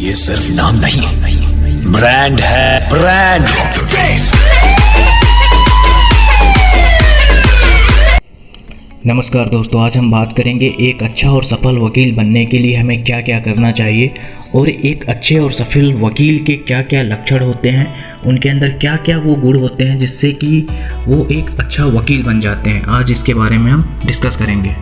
ये सिर्फ नाम नहीं, ब्रांड है, ब्रांड। नमस्कार दोस्तों, आज हम बात करेंगे एक अच्छा और सफल वकील बनने के लिए हमें क्या क्या करना चाहिए और एक अच्छे और सफल वकील के क्या क्या लक्षण होते हैं, उनके अंदर क्या क्या वो गुण होते हैं जिससे कि वो एक अच्छा वकील बन जाते हैं। आज इसके बारे में हम डिस्कस करेंगे।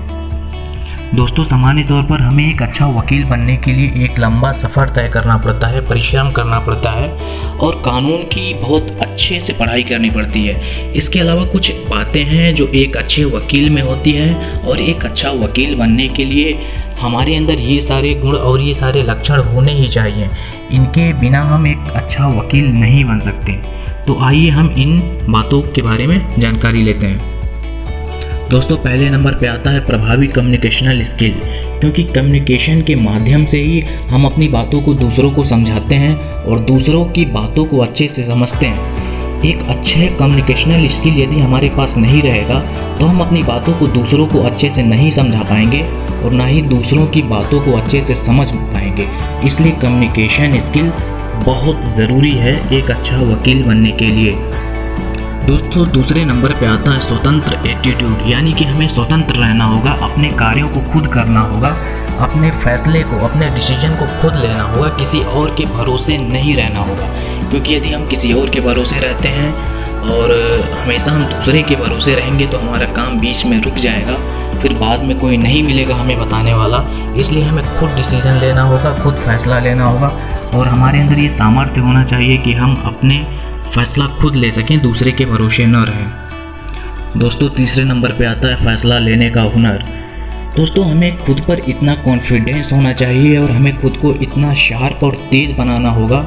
दोस्तों, सामान्य तौर पर हमें एक अच्छा वकील बनने के लिए एक लंबा सफ़र तय करना पड़ता है, परिश्रम करना पड़ता है और कानून की बहुत अच्छे से पढ़ाई करनी पड़ती है। इसके अलावा कुछ बातें हैं जो एक अच्छे वकील में होती हैं और एक अच्छा वकील बनने के लिए हमारे अंदर ये सारे गुण और ये सारे लक्षण होने ही चाहिए। इनके बिना हम एक अच्छा वकील नहीं बन सकते। तो आइए हम इन बातों के बारे में जानकारी लेते हैं। दोस्तों, पहले नंबर पे आता है प्रभावी कम्युनिकेशनल स्किल, क्योंकि कम्युनिकेशन के माध्यम से ही हम अपनी बातों को दूसरों को समझाते हैं और दूसरों की बातों को अच्छे से समझते हैं। एक अच्छे कम्युनिकेशनल स्किल यदि हमारे पास नहीं रहेगा तो हम अपनी बातों को दूसरों को अच्छे से नहीं समझा पाएंगे और ना ही दूसरों की बातों को अच्छे से समझ पाएंगे। इसलिए कम्युनिकेशन स्किल बहुत ज़रूरी है एक अच्छा वकील बनने के लिए। दोस्तों, दूसरे नंबर पे आता है स्वतंत्र एटीट्यूड, यानी कि हमें स्वतंत्र रहना होगा, अपने कार्यों को खुद करना होगा, अपने फैसले को, अपने डिसीजन को खुद लेना होगा, किसी और के भरोसे नहीं रहना होगा। क्योंकि यदि हम किसी और के भरोसे रहते हैं और हमेशा हम दूसरे के भरोसे रहेंगे तो हमारा काम बीच में रुक जाएगा, फिर बाद में कोई नहीं मिलेगा हमें बताने वाला। इसलिए हमें खुद डिसीजन लेना होगा, खुद फैसला लेना होगा और हमारे अंदर ये सामर्थ्य होना चाहिए कि हम अपने फैसला खुद ले सकें, दूसरे के भरोसे न रहें। दोस्तों, तीसरे नंबर पे आता है फैसला लेने का हुनर। दोस्तों, हमें खुद पर इतना कॉन्फिडेंस होना चाहिए और हमें खुद को इतना शार्प और तेज़ बनाना होगा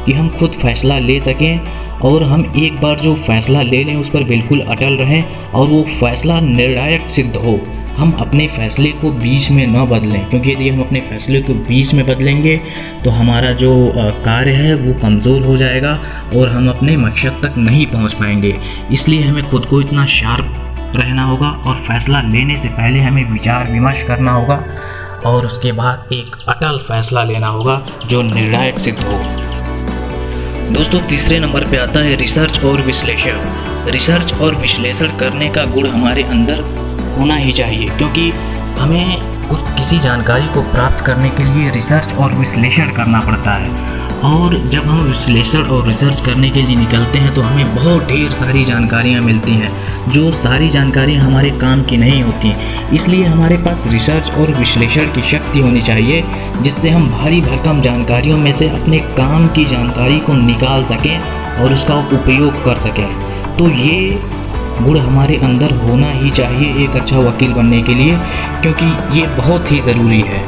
कि हम खुद फैसला ले सकें और हम एक बार जो फैसला ले लें उस पर बिल्कुल अटल रहें और वो फैसला निर्णायक सिद्ध हो। हम अपने फैसले को बीच में न बदलें, क्योंकि यदि हम अपने फैसले को बीच में बदलेंगे तो हमारा जो कार्य है वो कमज़ोर हो जाएगा और हम अपने मकसद तक नहीं पहुंच पाएंगे। इसलिए हमें खुद को इतना शार्प रहना होगा और फैसला लेने से पहले हमें विचार विमर्श करना होगा और उसके बाद एक अटल फैसला लेना होगा जो निर्णायक सिद्ध हो। दोस्तों, तीसरे नंबर पे आता है रिसर्च और विश्लेषण। रिसर्च और विश्लेषण करने का गुण हमारे अंदर होना ही चाहिए, क्योंकि हमें किसी जानकारी को प्राप्त करने के लिए रिसर्च और विश्लेषण करना पड़ता है। और जब हम विश्लेषण और रिसर्च करने के लिए निकलते हैं तो हमें बहुत ढेर सारी जानकारियाँ मिलती हैं, जो सारी जानकारियाँ हमारे काम की नहीं होती। इसलिए हमारे पास रिसर्च और विश्लेषण की शक्ति होनी चाहिए, जिससे हम भारी भरकम जानकारियों में से अपने काम की जानकारी को निकाल सकें और उसका उपयोग कर सकें। तो ये गुण हमारे अंदर होना ही चाहिए एक अच्छा वकील बनने के लिए, क्योंकि ये बहुत ही ज़रूरी है।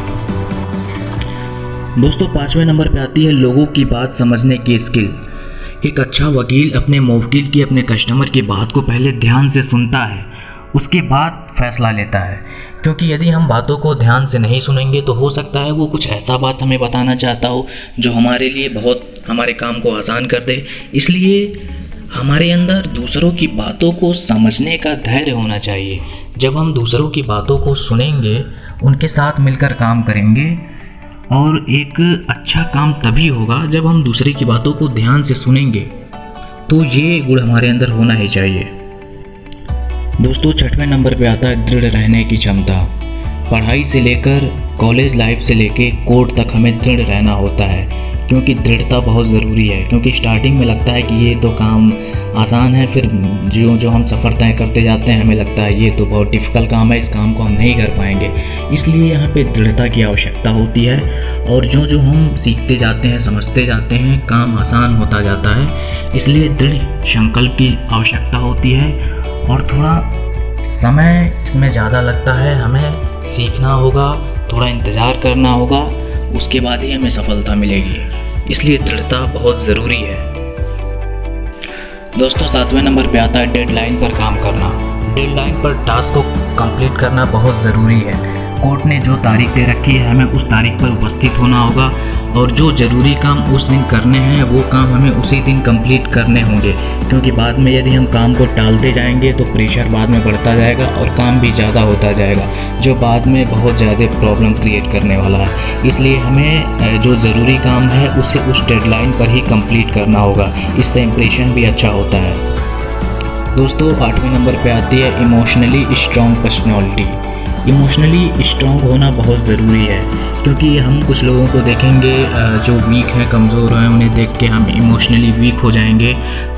दोस्तों, पाँचवें नंबर पे आती है लोगों की बात समझने की स्किल। एक अच्छा वकील अपने मुवक्किल की, अपने कस्टमर की बात को पहले ध्यान से सुनता है, उसके बाद फैसला लेता है। क्योंकि यदि हम बातों को ध्यान से नहीं सुनेंगे तो हो सकता है वो कुछ ऐसा बात हमें बताना चाहता हो जो हमारे लिए बहुत हमारे काम को आसान कर दे। इसलिए हमारे अंदर दूसरों की बातों को समझने का धैर्य होना चाहिए। जब हम दूसरों की बातों को सुनेंगे, उनके साथ मिलकर काम करेंगे और एक अच्छा काम तभी होगा जब हम दूसरे की बातों को ध्यान से सुनेंगे। तो ये गुण हमारे अंदर होना ही चाहिए। दोस्तों, छठवें नंबर पे आता है दृढ़ रहने की क्षमता। पढ़ाई से लेकर कॉलेज लाइफ से लेकर कोर्ट तक हमें दृढ़ रहना होता है, क्योंकि दृढ़ता बहुत ज़रूरी है। क्योंकि स्टार्टिंग में लगता है कि ये तो काम आसान है, फिर जो हम सफ़र तय करते जाते हैं हमें लगता है ये तो बहुत डिफ़िकल्ट काम है, इस काम को हम नहीं कर पाएंगे। इसलिए यहाँ पे दृढ़ता की आवश्यकता होती है और जो हम सीखते जाते हैं, समझते जाते हैं, काम आसान होता जाता है। इसलिए दृढ़ संकल्प की आवश्यकता होती है और थोड़ा समय इसमें ज़्यादा लगता है। हमें सीखना होगा, थोड़ा इंतज़ार करना होगा, उसके बाद ही हमें सफलता मिलेगी। इसलिए दृढ़ता बहुत ज़रूरी है। दोस्तों, सातवें नंबर पे आता है डेडलाइन पर काम करना। डेडलाइन पर टास्क को कंप्लीट करना बहुत ज़रूरी है। कोर्ट ने जो तारीख दे रखी है हमें उस तारीख पर उपस्थित होना होगा और जो ज़रूरी काम उस दिन करने हैं वो काम हमें उसी दिन कंप्लीट करने होंगे, क्योंकि बाद में यदि हम काम को टालते जाएंगे तो प्रेशर बाद में बढ़ता जाएगा और काम भी ज़्यादा होता जाएगा, जो बाद में बहुत ज़्यादा प्रॉब्लम क्रिएट करने वाला है। इसलिए हमें जो ज़रूरी काम है उसे उस डेडलाइन पर ही कंप्लीट करना होगा, इससे इम्प्रेशन भी अच्छा होता है। दोस्तों 8वें नंबर पे आती है emotionally strong personality. Emotionally strong होना बहुत ज़रूरी है, क्योंकि हम कुछ लोगों को देखेंगे जो वीक हैं, कमज़ोर हैं, उन्हें देख के हम इमोशनली वीक हो जाएंगे।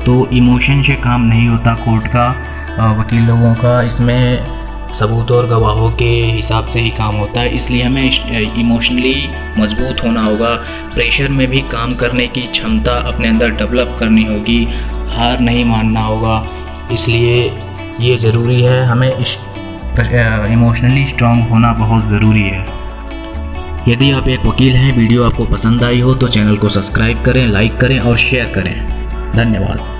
तो इमोशन से काम नहीं होता कोर्ट का, वकील लोगों का, इसमें सबूत और गवाहों के हिसाब से ही काम होता है। इसलिए हमें इमोशनली मजबूत होना होगा, प्रेशर में भी काम करने की क्षमता अपने अंदर डेवलप करनी होगी, हार नहीं मानना होगा। इसलिए ये ज़रूरी है, हमें इमोशनली स्ट्रॉन्ग होना बहुत ज़रूरी है। यदि आप एक वकील हैं, वीडियो आपको पसंद आई हो तो चैनल को सब्सक्राइब करें, लाइक करें और शेयर करें। धन्यवाद।